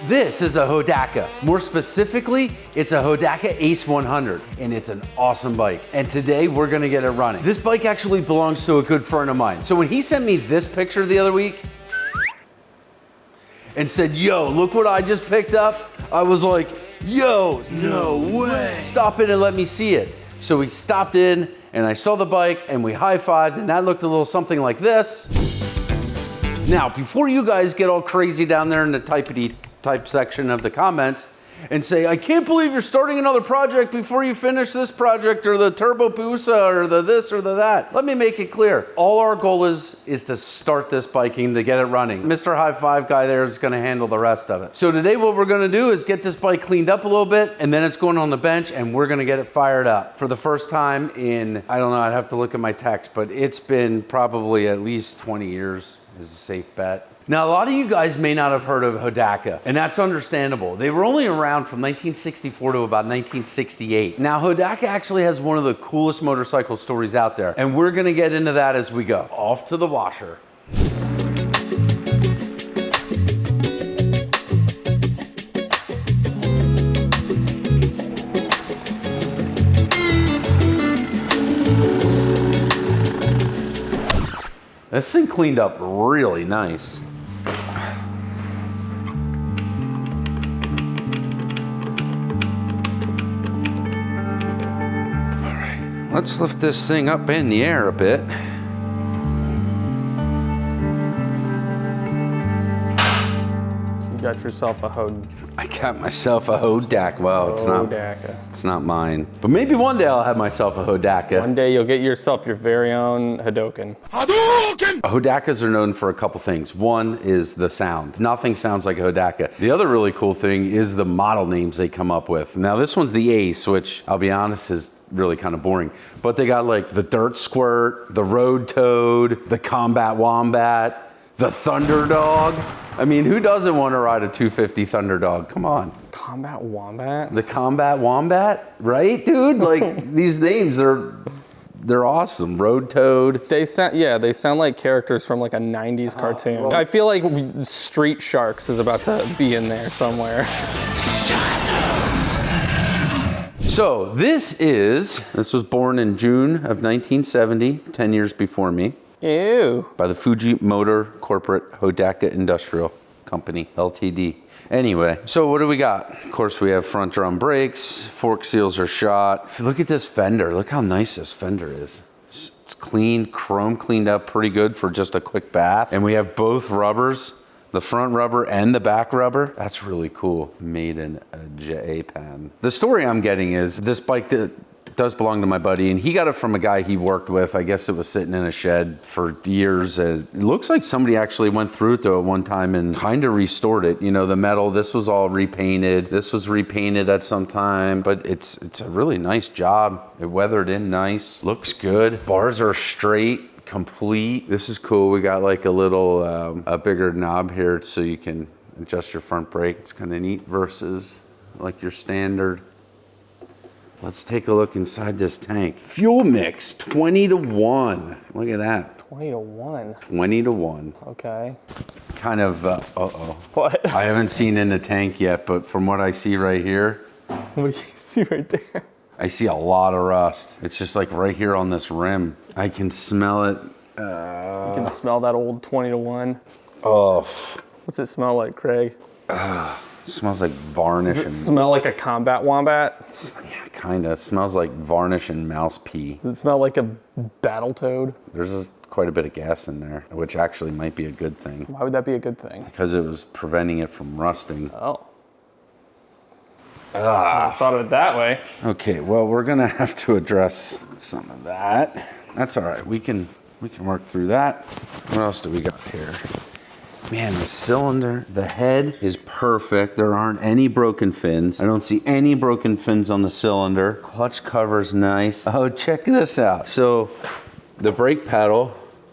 This is a Hodaka. More specifically, it's a Hodaka Ace 100, and it's an awesome bike. And today we're gonna get it running. This bike actually belongs to a good friend of mine. So when he sent me this picture the other week and said, yo, look what I just picked up, I was like, yo, no way. Stop in and let me see it. So we stopped in and I saw the bike and we high-fived, and that looked a little something like this. Now, before you guys get all crazy down there in the type section of the comments and say, I can't believe you're starting another project before you finish this project, or the Turbo Pusa, or the this or the that. Let me make it clear. All our goal is to start this biking, to get it running. Mr. High Five guy there is gonna handle the rest of it. So today what we're gonna do is get this bike cleaned up a little bit, and then it's going on the bench and we're gonna get it fired up. For the first time in, I don't know, I'd have to look at my text, but it's been probably at least 20 years is a safe bet. Now, a lot of you guys may not have heard of Hodaka, and that's understandable. They were only around from 1964 to about 1968. Now, Hodaka actually has one of the coolest motorcycle stories out there, and we're gonna get into that as we go. Off to the washer. This thing cleaned up really nice. Let's lift this thing up in the air a bit. So you got yourself a I got myself a Hodaka. Well, it's not mine. But maybe one day I'll have myself a Hodaka. One day you'll get yourself your very own Hodokan. Hodakas are known for a couple things. One is the sound. Nothing sounds like a Hodaka. The other really cool thing is the model names they come up with. Now this one's the Ace, which I'll be honest is really kind of boring. But they got like the Dirt Squirt, the Road Toad, the Combat Wombat, the Thunderdog. I mean, who doesn't want to ride a 250 Thunderdog? Come on. Combat Wombat? The Combat Wombat, right, dude? Like these names they're awesome. Road Toad. They sound like characters from like a 90s cartoon. Well, I feel like Street Sharks is about to be in there somewhere. So this was born in June of 1970, 10 years before me. Ew. By the Fuji Motor Corporate Hodaka Industrial Company, Ltd. Anyway, so what do we got? Of course, we have front drum brakes, fork seals are shot. Look at this fender. Look how nice this fender is. It's clean, chrome cleaned up pretty good for just a quick bath. And we have both rubbers, the front rubber and the back rubber. That's really cool. Made in Japan. The story I'm getting is this bike does belong to my buddy, and he got it from a guy he worked with. I guess it was sitting in a shed for years. It looks like somebody actually went through it though at one time and kind of restored it. You know, the metal, this was all repainted. This was repainted at some time, but it's a really nice job. It weathered in nice, looks good. Bars are straight, complete. This is cool. We got like a little, a bigger knob here so you can adjust your front brake. It's kind of neat versus like your standard. Let's take a look inside this tank. Fuel mix, 20 to 1. Look at that. 20 to 1. 20 to 1. Okay. Kind of, What? I haven't seen in the tank yet, but from what I see right here. What do you see right there? I see a lot of rust. It's just like right here on this rim. I can smell it. You can smell that old 20 to 1. Oh. What's it smell like, Craig? It smells like varnish. Does it smell like a Combat Wombat? Yeah, kind of. It smells like varnish and mouse pee. Does it smell like a Battle Toad? There's quite a bit of gas in there, which actually might be a good thing. Why would that be a good thing? Because it was preventing it from rusting. Oh. I thought of it that way. Okay, well, we're gonna have to address some of that. That's all right. We can work through that. What else do we got here? Man, the cylinder, the head is perfect. There aren't any broken fins. I don't see any broken fins on the cylinder. Clutch cover's nice. Oh, check this out. So the brake pedal,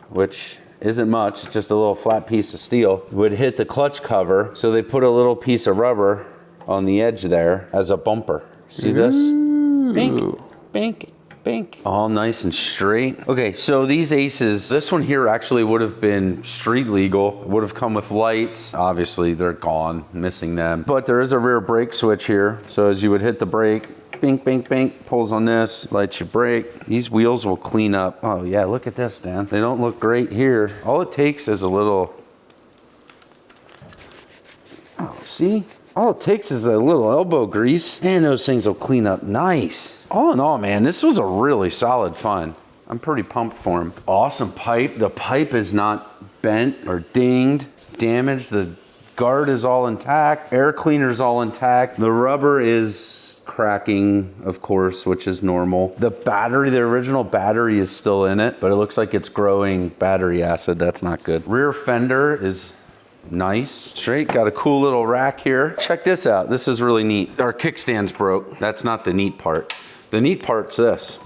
which isn't much, it's just a little flat piece of steel, would hit the clutch cover. So they put a little piece of rubber on the edge there as a bumper. See this? Bink, bink, bink. All nice and straight. Okay, so these Aces, this one here actually would have been street legal. It would have come with lights. Obviously, they're gone, missing them. But there is a rear brake switch here. So as you would hit the brake, bink, bink, bink, pulls on this, lights your brake. These wheels will clean up. Oh yeah, look at this, Dan. They don't look great here. All it takes is a little, oh, see? All it takes is a little elbow grease and those things will clean up nice. All in all, man, this was a really solid find. I'm pretty pumped for him. Awesome pipe. The pipe is not bent or dinged, damaged. The guard is all intact. Air cleaner's all intact. The rubber is cracking, of course, which is normal. The battery, the original battery is still in it, but it looks like it's growing battery acid. That's not good. Rear fender is nice. Straight, got a cool little rack here. Check this out. This is really neat. Our kickstand's broke. That's not the neat part. The neat part's this.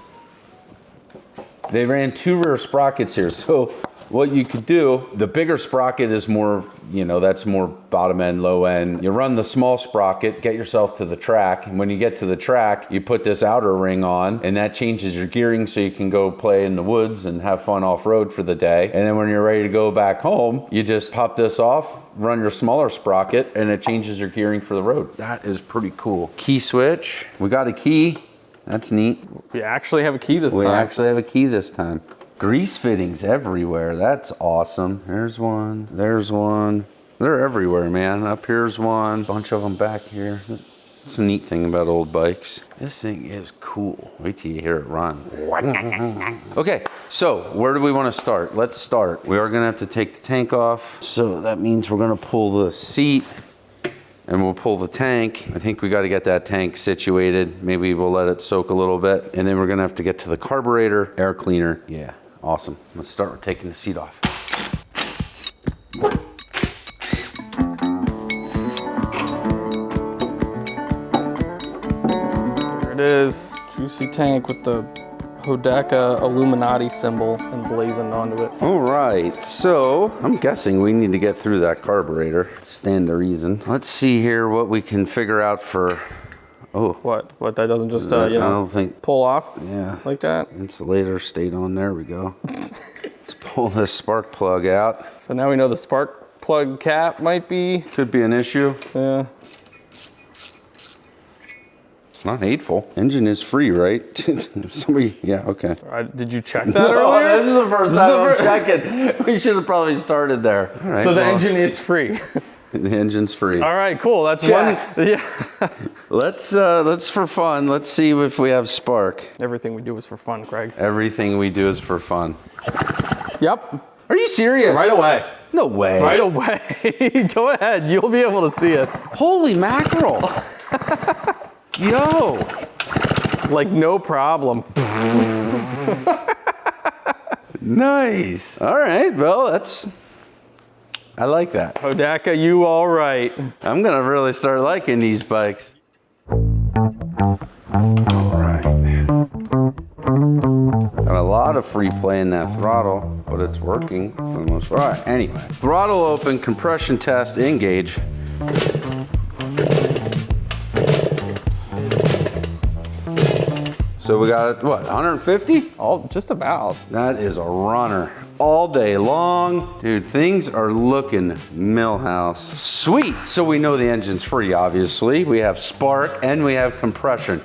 They ran 2 rear sprockets here. So what you could do, the bigger sprocket is more, that's more bottom end, low end. You run the small sprocket, get yourself to the track. And when you get to the track, you put this outer ring on and that changes your gearing so you can go play in the woods and have fun off road for the day. And then when you're ready to go back home, you just pop this off, run your smaller sprocket, and it changes your gearing for the road. That is pretty cool. Key switch. We got a key. That's neat. We actually have a key this time. We actually have a key this time. Grease fittings everywhere. That's awesome. There's one. There's one. They're everywhere, man. Up here's one. Bunch of them back here. That's a neat thing about old bikes. This thing is cool. Wait till you hear it run. Okay, so where do we want to start? Let's start. We are going to have to take the tank off. So that means we're going to pull the seat and we'll pull the tank. I think we got to get that tank situated. Maybe we'll let it soak a little bit. And then we're going to have to get to the carburetor, air cleaner. Yeah, awesome. Let's start with taking the seat off. There it is. Juicy tank with the Hodaka Illuminati symbol emblazoned onto it. All right, so I'm guessing we need to get through that carburetor. Stand to reason. Let's see here what we can figure out for, What, that doesn't just, I don't think, pull off? Yeah. Like that? Insulator stayed on, there we go. Let's pull this spark plug out. So now we know the spark plug cap might be. Could be an issue. Yeah. It's not hateful. Engine is free, right? Somebody, yeah, okay. Did you check that earlier? This is the first time I'm checking. We should have probably started there. All right, so the engine is free. The engine's free. All right, cool. That's Check. one. Yeah. Let's for fun. Let's see if we have spark. Everything we do is for fun, Craig. Everything we do is for fun. Yep. Are you serious? Right away. No way. Right away. Go ahead. You'll be able to see it. Holy mackerel. Yo. Like no problem. Nice. All right. Well, I like that. Hodaka, you all right. I'm going to really start liking these bikes. All right. Got a lot of free play in that throttle, but it's working for the most part. All right. Anyway, throttle open, compression test, engage. So we got, what, 150? Oh, just about. That is a runner. All day long. Dude, things are looking Millhouse. Sweet. So we know the engine's free, obviously. We have spark and we have compression.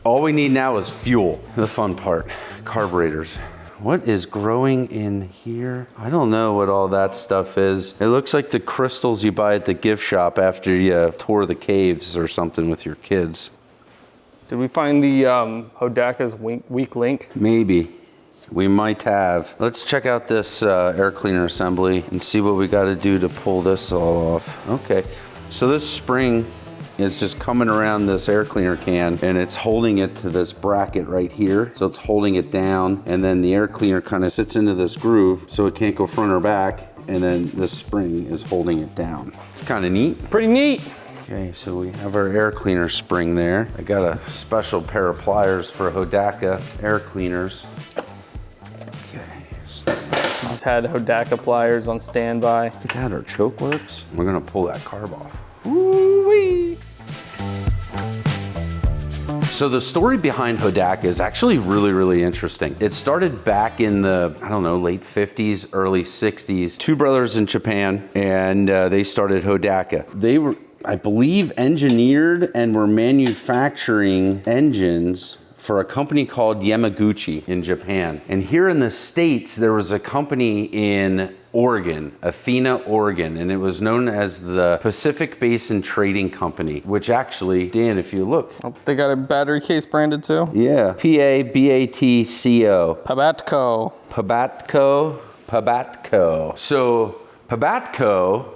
All we need now is fuel. The fun part, carburetors. What is growing in here? I don't know what all that stuff is. It looks like the crystals you buy at the gift shop after you tour the caves or something with your kids. Did we find the Hodaka's weak link? Maybe. We might have. Let's check out this air cleaner assembly and see what we got to do to pull this all off. Okay, so this spring is just coming around this air cleaner can and it's holding it to this bracket right here. So it's holding it down and then the air cleaner kind of sits into this groove so it can't go front or back, and then this spring is holding it down. It's kind of neat. Pretty neat. Okay, so we have our air cleaner spring there. I got a special pair of pliers for Hodaka air cleaners. Okay. We just had Hodaka pliers on standby. Look at that, our choke works. We're gonna pull that carb off. Woo-wee! So the story behind Hodaka is actually really, really interesting. It started back in the, I don't know, late 50s, early 60s. Two brothers in Japan, and they started Hodaka. They were, I believe, engineered and were manufacturing engines for a company called Yamaguchi in Japan. And here in the States, there was a company in Oregon, Athena, Oregon, and it was known as the Pacific Basin Trading Company, which actually, Dan, if you look. Oh, they got a battery case branded too? Yeah, Pabatco. Pabatco. Pabatco. So Pabatco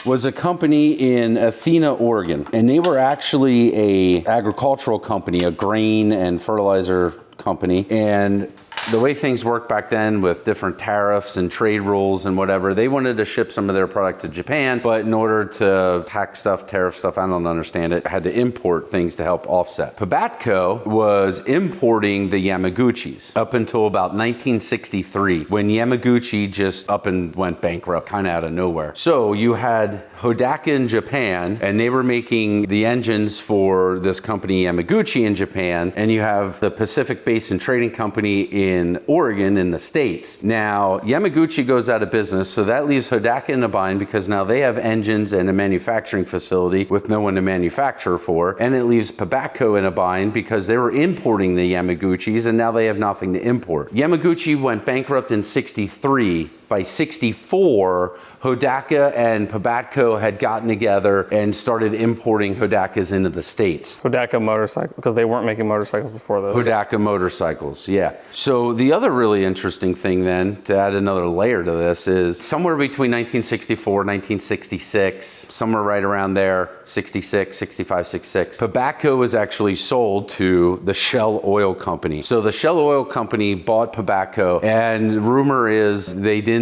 was a company in Athena, Oregon, and they were actually a agricultural company, a grain and fertilizer company. And the way things worked back then with different tariffs and trade rules and whatever, they wanted to ship some of their product to Japan, but in order to tax stuff, tariff stuff, I don't understand it, had to import things to help offset. Pabatco was importing the Yamaguchis up until about 1963, when Yamaguchi just up and went bankrupt, kind of out of nowhere. So you had Hodaka in Japan, and they were making the engines for this company Yamaguchi in Japan, and you have the Pacific Basin Trading Company in Oregon in the States. Now, Yamaguchi goes out of business, so that leaves Hodaka in a bind because now they have engines and a manufacturing facility with no one to manufacture for, and it leaves Pabatco in a bind because they were importing the Yamaguchis and now they have nothing to import. Yamaguchi went bankrupt in 63. By 64, Hodaka and Pabatco had gotten together and started importing Hodakas into the States. Hodaka motorcycle, because they weren't making motorcycles before this. Hodaka motorcycles, yeah. So the other really interesting thing then, to add another layer to this, is somewhere between 1964, 1966, somewhere right around there, 66, 65, 66, Pabatco was actually sold to the Shell Oil Company. So the Shell Oil Company bought Pabatco, and rumor is they didn't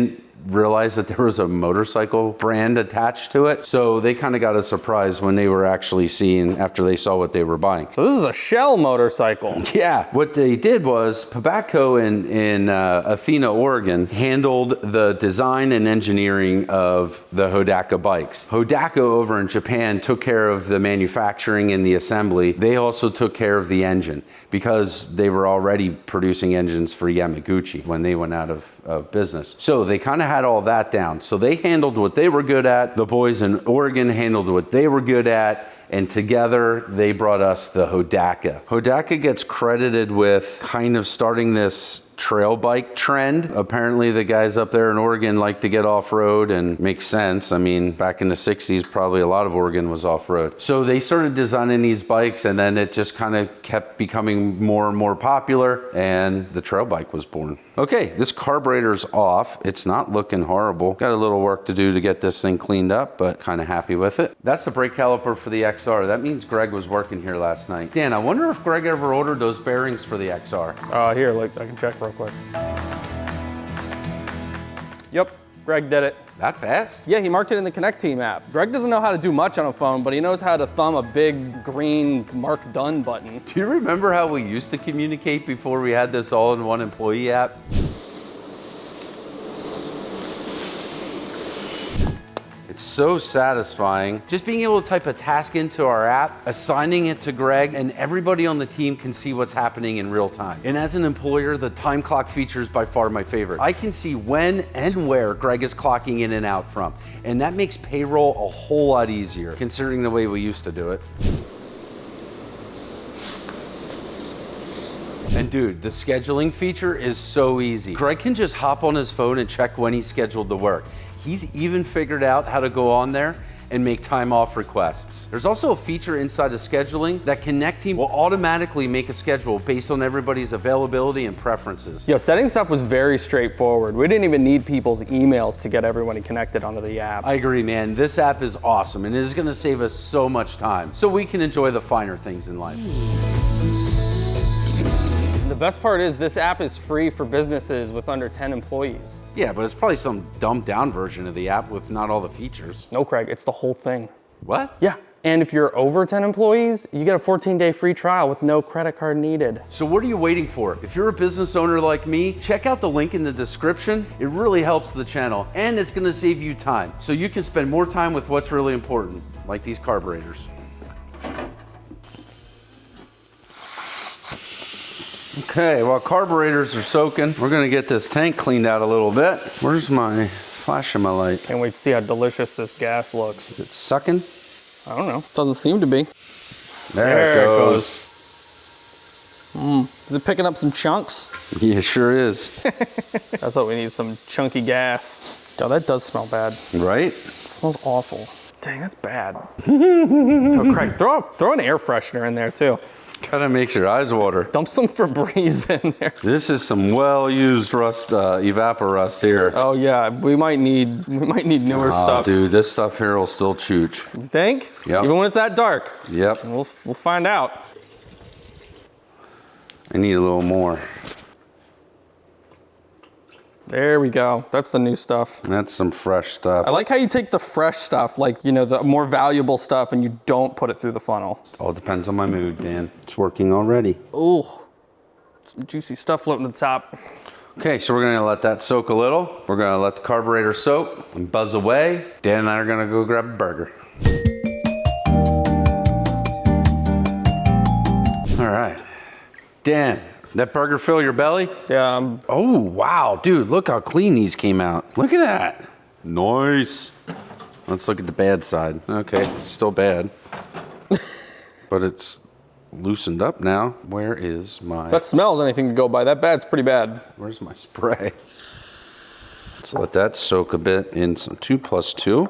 realize that there was a motorcycle brand attached to it. So they kind of got a surprise when they were actually seeing, after they saw what they were buying. So this is a Shell motorcycle. Yeah, what they did was Pabatco in Athena, Oregon handled the design and engineering of the Hodaka bikes. Hodaka over in Japan took care of the manufacturing and the assembly. They also took care of the engine because they were already producing engines for Yamaguchi when they went out of business. So they kind of had all that down. So they handled what they were good at. The boys in Oregon handled what they were good at. And together they brought us the Hodaka. Hodaka gets credited with kind of starting this trail bike trend. Apparently the guys up there in Oregon like to get off-road, and makes sense. I mean, back in the 60s, probably a lot of Oregon was off-road. So they started designing these bikes, and then it just kind of kept becoming more and more popular, and the trail bike was born. Okay, this carburetor's off. It's not looking horrible. Got a little work to do to get this thing cleaned up, but kind of happy with it. That's the brake caliper for the XR. That means Greg was working here last night. Dan, I wonder if Greg ever ordered those bearings for the XR. Here, look, I can check real quick. Yep, Greg did it. That fast? Yeah, he marked it in the Connect Team app. Greg doesn't know how to do much on a phone, but he knows how to thumb a big green Mark Done button. Do you remember how we used to communicate before we had this all-in-one employee app? It's so satisfying. Just being able to type a task into our app, assigning it to Greg, and everybody on the team can see what's happening in real time. And as an employer, the time clock feature is by far my favorite. I can see when and where Greg is clocking in and out from. And that makes payroll a whole lot easier, considering the way we used to do it. And dude, the scheduling feature is so easy. Greg can just hop on his phone and check when he's scheduled to work. He's even figured out how to go on there and make time off requests. There's also a feature inside of scheduling that Connect Team will automatically make a schedule based on everybody's availability and preferences. Yo, setting stuff was very straightforward. We didn't even need people's emails to get everybody connected onto the app. I agree, man. This app is awesome and it is gonna save us so much time so we can enjoy the finer things in life. The best part is this app is free for businesses with under 10 employees. Yeah, but it's probably some dumbed down version of the app with not all the features. No, Craig, it's the whole thing. What? Yeah, and if you're over 10 employees, you get a 14-day free trial with no credit card needed. So what are you waiting for? If you're a business owner like me, check out the link in the description. It really helps the channel and it's gonna save you time. So you can spend more time with what's really important, like these carburetors. Okay, while carburetors are soaking, we're gonna get this tank cleaned out a little bit. Where's my flashing my light? Can't wait to see how delicious this gas looks. Is it sucking? I don't know. Doesn't seem to be. There it goes. Is it picking up some chunks? Yeah, sure is. That's what we need, some chunky gas. Oh, that does smell bad. Right? It smells awful. Dang, that's bad. Oh, Craig, throw an air freshener in there too. Kinda makes your eyes water. Dump some Febreze in there. This is some well-used rust, Evaporust here. Oh yeah, we might need newer stuff. Dude, this stuff here will still chooch. You think? Yep. Even when it's that dark? Yep. We'll find out. I need a little more. There we go. That's the new stuff. That's some fresh stuff. I like how you take the fresh stuff, like, you know, the more valuable stuff, and you don't put it through the funnel. All depends on my mood, Dan. It's working already. Ooh, some juicy stuff floating to the top. Okay, so we're gonna let that soak a little. We're gonna let the carburetor soak and buzz away. Dan and I are gonna go grab a burger. All right. Dan, that burger fill your belly? Yeah, Oh, wow, dude, look how clean these came out. Look at that. Nice. Let's look at the bad side. Okay, it's still bad. But it's loosened up now. Where is my... if that smells anything to go by, that bad's pretty bad. Where's my spray? Let's let that soak a bit in some 2+2.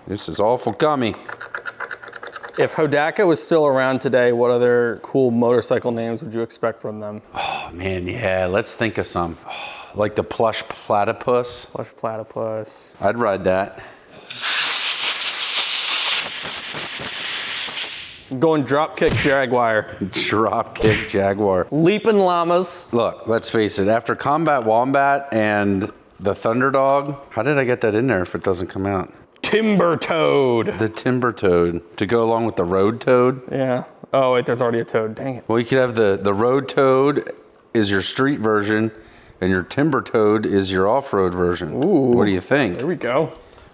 This is awful gummy. If Hodaka was still around today, what other cool motorcycle names would you expect from them? Oh, man, yeah, let's think of some. Oh, like the plush platypus. Plush platypus. I'd ride that. Going dropkick Jaguar. Dropkick Jaguar. Leaping llamas. Look, let's face it, after Combat Wombat and the Thunderdog, how did I get that in there if it doesn't come out? Timber Toad. The Timber Toad to go along with the Road Toad. Yeah. Oh, wait, there's already a toad. Dang it. Well, you could have the Road Toad is your street version, and your Timber Toad is your off-road version. Ooh. What do you think? There we go.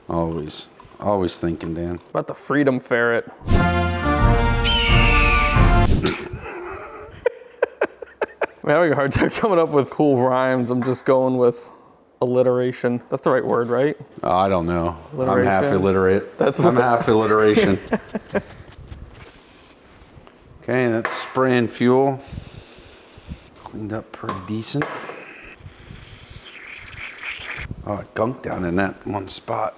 Always thinking, Dan. About the Freedom Ferret. I'm having a hard time coming up with cool rhymes. I'm just going with alliteration. That's the right word, right? Oh, I don't know. I'm Alliteration? half illiterate. I'm half alliteration. Okay, that's spraying fuel. Cleaned up pretty decent. Oh, it gunked down in that one spot.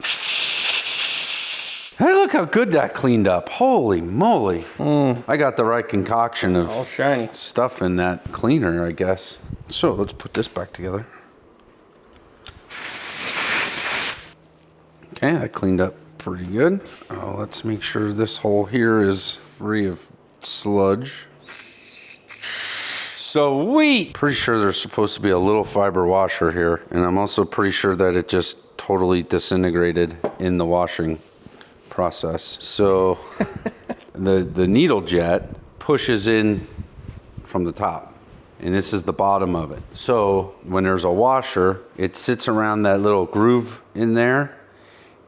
Hey, look how good that cleaned up. Holy moly. I got the right concoction of All shiny. stuff in that cleaner, I guess. So let's put this back together. Okay, that cleaned up pretty good. Oh, let's make sure this hole here is free of sludge. Sweet! Pretty sure there's supposed to be a little fiber washer here, and I'm also pretty sure that it just totally disintegrated in the washing process. So the needle jet pushes in from the top, and this is the bottom of it. So when there's a washer, it sits around that little groove in there,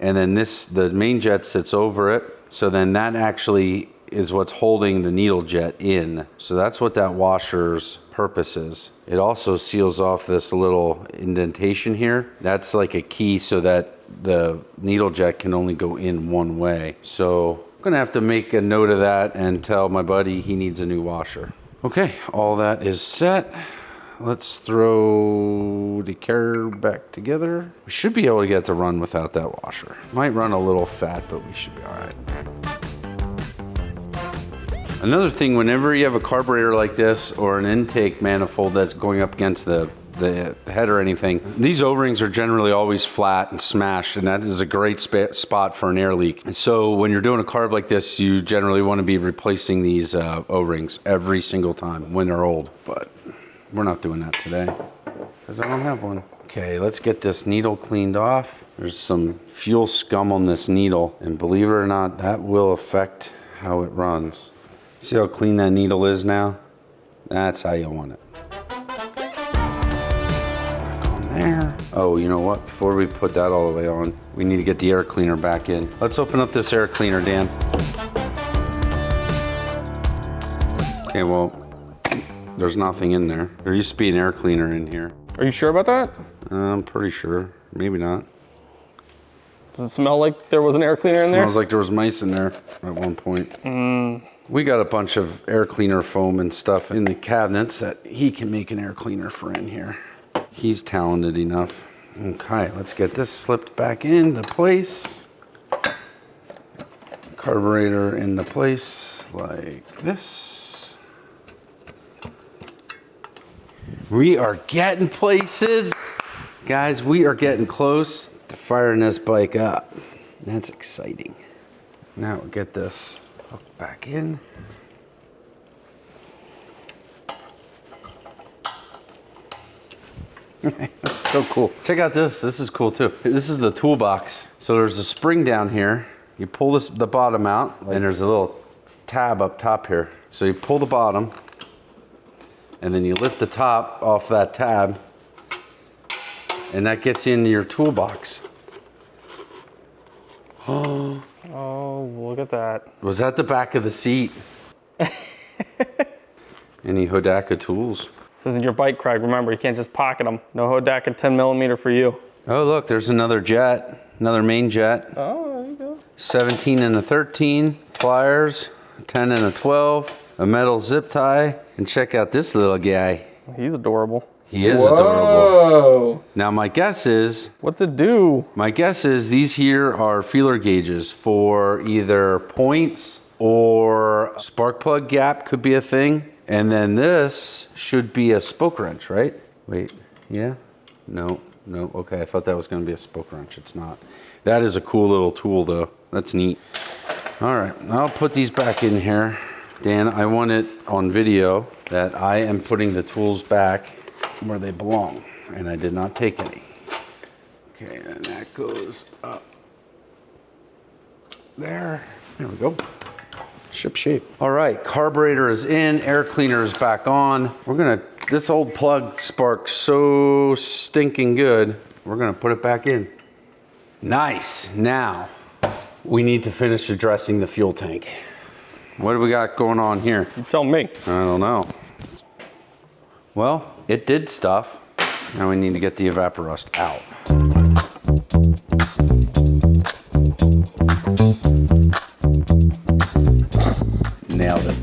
and then the main jet sits over it. So then that actually is what's holding the needle jet in. So that's what that washer's purpose is. It also seals off this little indentation here. That's like a key so that the needle jet can only go in one way. So I'm gonna have to make a note of that and tell my buddy he needs a new washer. Okay, all that is set. Let's throw the carb back together. We should be able to get to run without that washer. Might run a little fat, but we should be all right. Another thing, whenever you have a carburetor like this or an intake manifold that's going up against the head or anything, these O-rings are generally always flat and smashed, and that is a great spot for an air leak. And so when you're doing a carb like this, you generally want to be replacing these O-rings every single time when they're old. But we're not doing that today because I don't have one. Okay, let's get this needle cleaned off. There's some fuel scum on this needle, and believe it or not, that will affect how it runs. See how clean that needle is now? That's how you want it. Back on there. Oh, you know what? Before we put that all the way on, we need to get the air cleaner back in. Let's open up this air cleaner, Dan. Okay, well, There's nothing in there. There used to be an air cleaner in here. Are you sure about that? I'm pretty sure. Maybe not. Does it smell like there was an air cleaner in there? Smells like there was mice in there at one point. We got a bunch of air cleaner foam and stuff in the cabinets that he can make an air cleaner for in here. He's talented enough. Okay, let's get this slipped back into place. Carburetor into place like this. We are getting places. Guys, we are getting close to firing this bike up. That's exciting. Now we'll get this hooked back in. That's so cool. Check out this. This is cool too. This is the toolbox. So there's a spring down here. You pull the bottom out, and there's a little tab up top here. So you pull the bottom, and then you lift the top off that tab, and that gets you into your toolbox. Oh, look at that. Was that the back of the seat? Any Hodaka tools? This isn't your bike, Craig. Remember, you can't just pocket them. No Hodaka 10mm for you. Oh, look, there's another jet, another main jet. Oh, there you go. 17 and a 13, pliers, 10 and a 12, a metal zip tie, and check out this little guy. He's adorable. He is Whoa. adorable. Now my guess is, What's it do? my guess is these here are feeler gauges for either points or spark plug gap could be a thing. And then this should be a spoke wrench, right? Wait, yeah? No, okay, I thought that was gonna be a spoke wrench, it's not. That is a cool little tool though, that's neat. All right, I'll put these back in here. Dan, I want it on video that I am putting the tools back where they belong, and I did not take any. Okay, and that goes up there. There we go. Ship shape. All right, carburetor is in, air cleaner is back on. This old plug sparks so stinking good, we're gonna put it back in. Nice, now we need to finish addressing the fuel tank. What do we got going on here? You tell me. I don't know. Well, it did stuff. Now we need to get the evaporust out. Nailed it.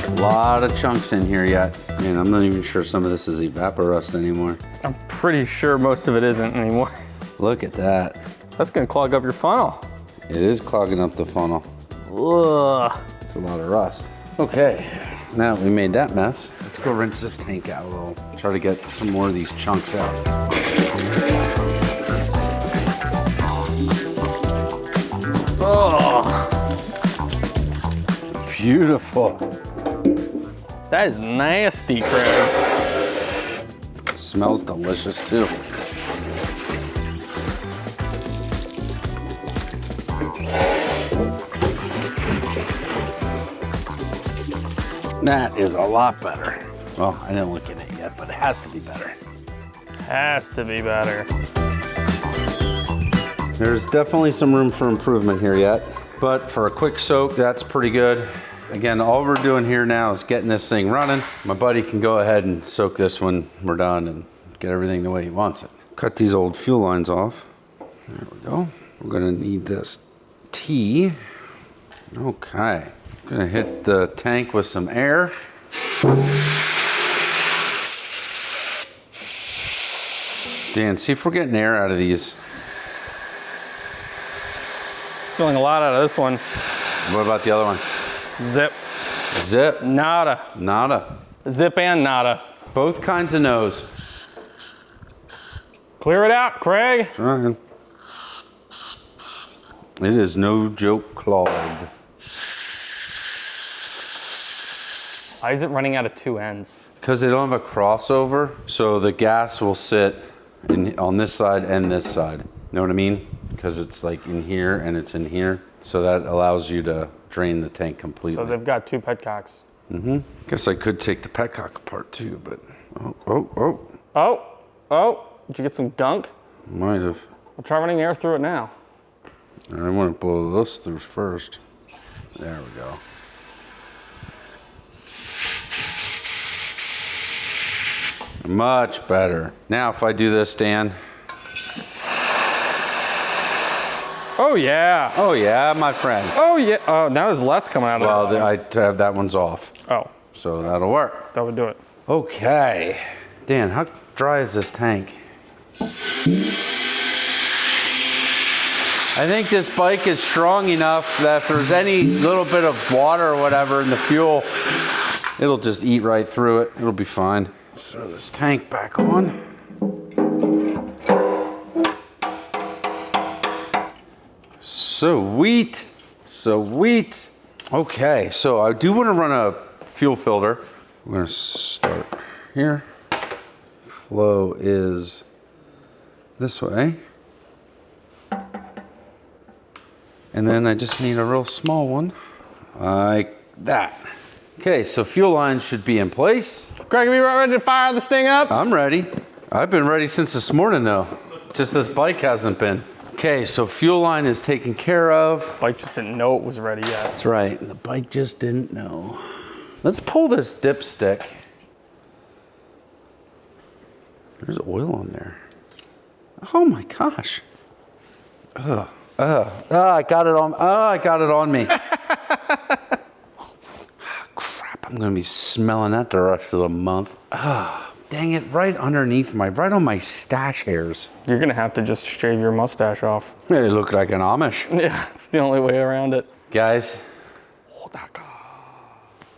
A lot of chunks in here yet. Man, I'm not even sure some of this is evaporust anymore. I'm pretty sure most of it isn't anymore. Look at that. That's gonna clog up your funnel. It is clogging up the funnel. Ugh. It's a lot of rust. Okay, now that we made that mess, let's go rinse this tank out a little. Try to get some more of these chunks out. Oh, Beautiful. that is nasty, Craig. It smells delicious too. That is a lot better. Well, I didn't look at it yet, but it has to be better. Has to be better. There's definitely some room for improvement here yet, but for a quick soak, that's pretty good. Again, all we're doing here now is getting this thing running. My buddy can go ahead and soak this when we're done and get everything the way he wants it. Cut these old fuel lines off. There we go. We're gonna need this T. Okay. Gonna hit the tank with some air. Dan, see if we're getting air out of these. Feeling a lot out of this one. What about the other one? Zip. Zip. Nada. Nada. Zip and nada. Both kinds of no's. Clear it out, Craig. Trying. It is no joke clogged. Why is it running out of two ends? Because they don't have a crossover, so the gas will sit on this side and this side. Know what I mean? Because it's like in here and it's in here. So that allows you to drain the tank completely. So they've got two petcocks. Mm-hmm. Guess I could take the petcock apart too, but Oh, did you get some gunk? Might have. We'll try running air through it now. I want to blow this through first. There we go. Much better. Now if I do this, Dan. Oh yeah. Oh yeah, my friend. Oh yeah. Oh, now there's less coming out of Well, it. I have that one's off. Oh, So that'll work. that would do it. Okay. Dan, how dry is this tank? I think this bike is strong enough that if there's any little bit of water or whatever in the fuel, it'll just eat right through it. It'll be fine. Let's throw this tank back on. Sweet. Sweet. Okay, so I do want to run a fuel filter. We're going to start here. Flow is this way. And then I just need a real small one, like that. Okay, so fuel line should be in place. Greg, are you ready to fire this thing up? I'm ready. I've been ready since this morning though. Just this bike hasn't been. Okay, so fuel line is taken care of. Bike just didn't know it was ready yet. That's right, the bike just didn't know. Let's pull this dipstick. There's oil on there. Oh my gosh. I got it on. I got it on me. Crap! I'm gonna be smelling that the rest of the month. Dang it! Right underneath right on my stash hairs. You're gonna have to just shave your mustache off. They look like an Amish. Yeah, it's the only way around it. Guys, Hodaka.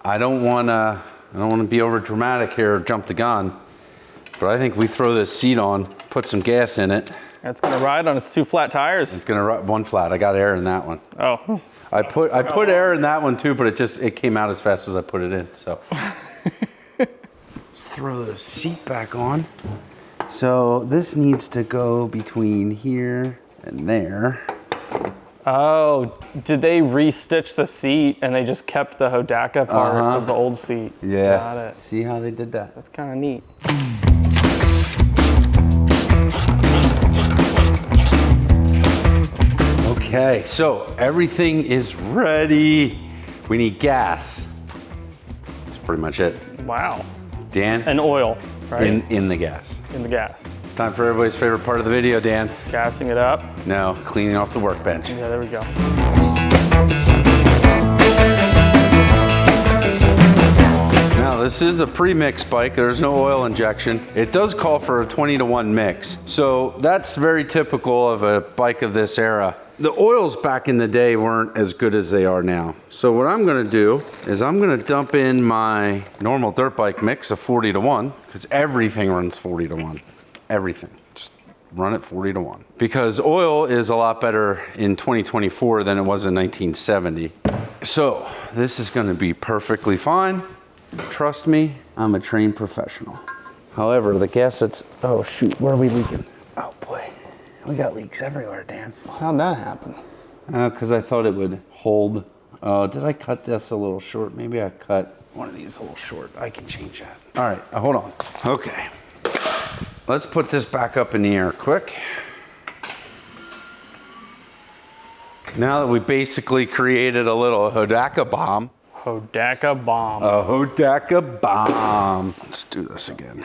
I don't wanna be over dramatic here or jump the gun, but I think we throw this seat on, put some gas in it. It's gonna ride on its 2 flat tires. It's gonna run one flat. I got air in that one. Oh. I put air in that one too, but it came out as fast as I put it in. So let's throw the seat back on. So this needs to go between here and there. Oh, did they re-stitch the seat and they just kept the Hodaka part of the old seat? Yeah. Got it. See how they did that? That's kind of neat. Okay, so everything is ready. We need gas. That's pretty much it. Wow. Dan? And oil, right? In the gas. In the gas. It's time for everybody's favorite part of the video, Dan. Gassing it up. No, cleaning off the workbench. Yeah, there we go. Now this is a pre-mix bike. There's no oil injection. It does call for a 20-to-1 mix. So that's very typical of a bike of this era. The oils back in the day weren't as good as they are now. So what I'm gonna do is I'm gonna dump in my normal dirt bike mix of 40-to-1, because everything runs 40-to-1. Everything. Just run it 40-to-1. Because oil is a lot better in 2024 than it was in 1970. So this is gonna be perfectly fine. Trust me, I'm a trained professional. However, the gas that's, oh shoot, where are we leaking? Oh boy, we got leaks everywhere, Dan. How'd that happen? Because I thought it would hold. Oh, did I cut this a little short? Maybe I cut one of these a little short. I can change that. All right, hold on. Okay, let's put this back up in the air quick. Now that we basically created a little Hodaka bomb. Hodaka bomb. A Hodaka bomb. Let's do this again.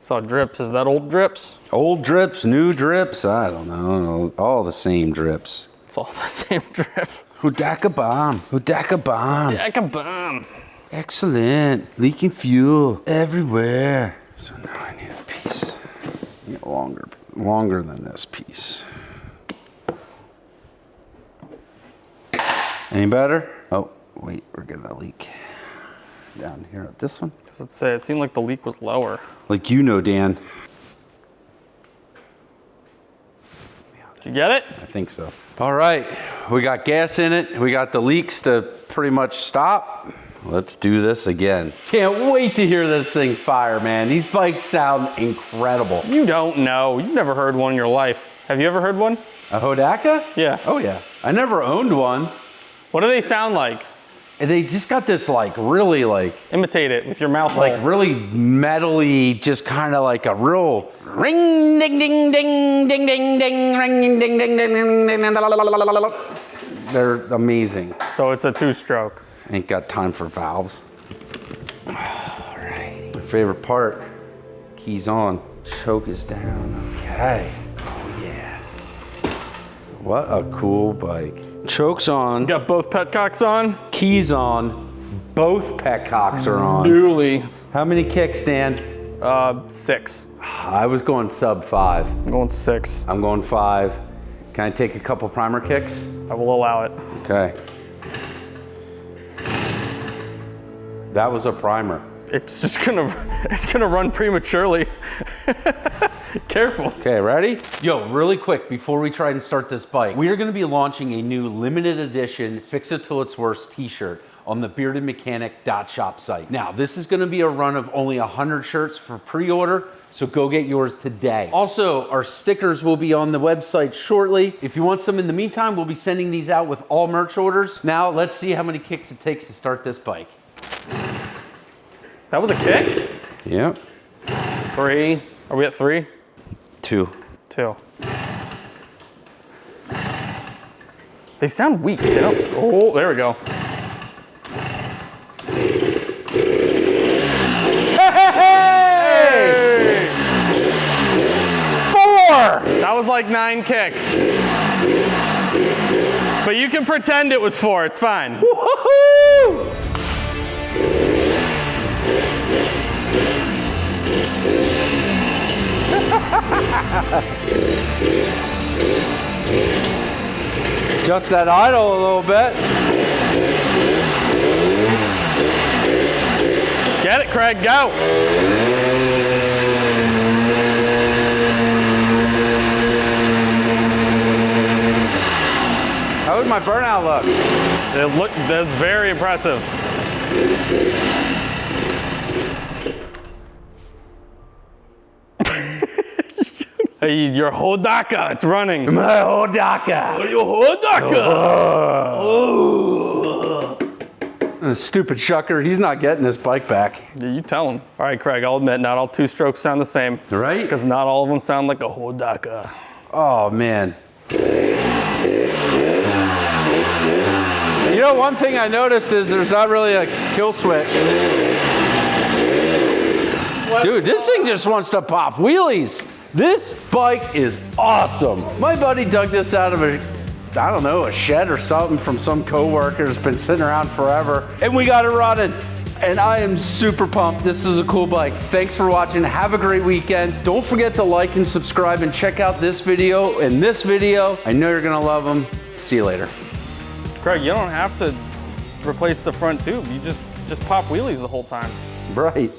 Saw drips. Is that old drips? Old drips, new drips, I don't know. All the same drips. It's all the same drip. Hodaka bomb. Hodaka bomb. Hodaka bomb. Excellent. Leaking fuel everywhere. So now I need a piece. I need longer than this piece. Any better? Oh, wait, we're getting a leak. Down here at this one. Let's say it seemed like the leak was lower. Like you know, Dan. Did you get it? I think so. All right, we got gas in it. We got the leaks to pretty much stop. Let's do this again. Can't wait to hear this thing fire, man. These bikes sound incredible. You don't know. You've never heard one in your life. Have you ever heard one? A Hodaka? Yeah. Oh yeah. I never owned one. What do they sound like? And they just got this like really like Imitate it with your mouth like hole. really metally, just kind of like a real ring ding ding ding ding ding ding ring ding ding ding ding ding ding. They're amazing. So it's a 2-stroke. Ain't got time for valves. All right. My favorite part, keys on, choke is down. Okay. Oh yeah. What a cool bike. Choke's on, Got both petcocks on. keys on, both petcocks are on. Dualies. How many kicks, Dan? 6. I was going sub 5. I'm going 6. I'm going 5. Can I take a couple primer kicks? I will allow it. Okay. That was a primer. It's just gonna run prematurely. Careful. Okay, ready? Yo, really quick, before we try and start this bike, we are gonna be launching a new limited edition Fix It Till It's Worse t-shirt on the beardedmechanic.shop site. Now, this is gonna be a run of only 100 shirts for pre-order, so go get yours today. Also, our stickers will be on the website shortly. If you want some in the meantime, we'll be sending these out with all merch orders. Now, let's see how many kicks it takes to start this bike. That was a kick? Yep. 3. Are we at 3? 2. 2. They sound weak. They don't. Oh, there we go. Hey! 4! That was like 9 kicks. But you can pretend it was 4. It's fine. Woohoo! Just that idle a little bit. Get it, Craig. Go. How would my burnout look? That's very impressive. Hey, your Hodaka, it's running. My Hodaka. Your Hodaka. Stupid shucker, he's not getting this bike back. Yeah, you tell him. All right, Craig, I'll admit, not all 2-strokes sound the same. Right? Because not all of them sound like a Hodaka. Oh, man. You know, one thing I noticed is there's not really a kill switch. Dude, this thing just wants to pop wheelies. This bike is awesome. My buddy dug this out of a shed or something from some coworker. It's been sitting around forever, and we got it running. And I am super pumped. This is a cool bike. Thanks for watching. Have a great weekend. Don't forget to like and subscribe and check out this video and this video. I know you're gonna love them. See you later. Craig, you don't have to replace the front tube. You just pop wheelies the whole time. Right.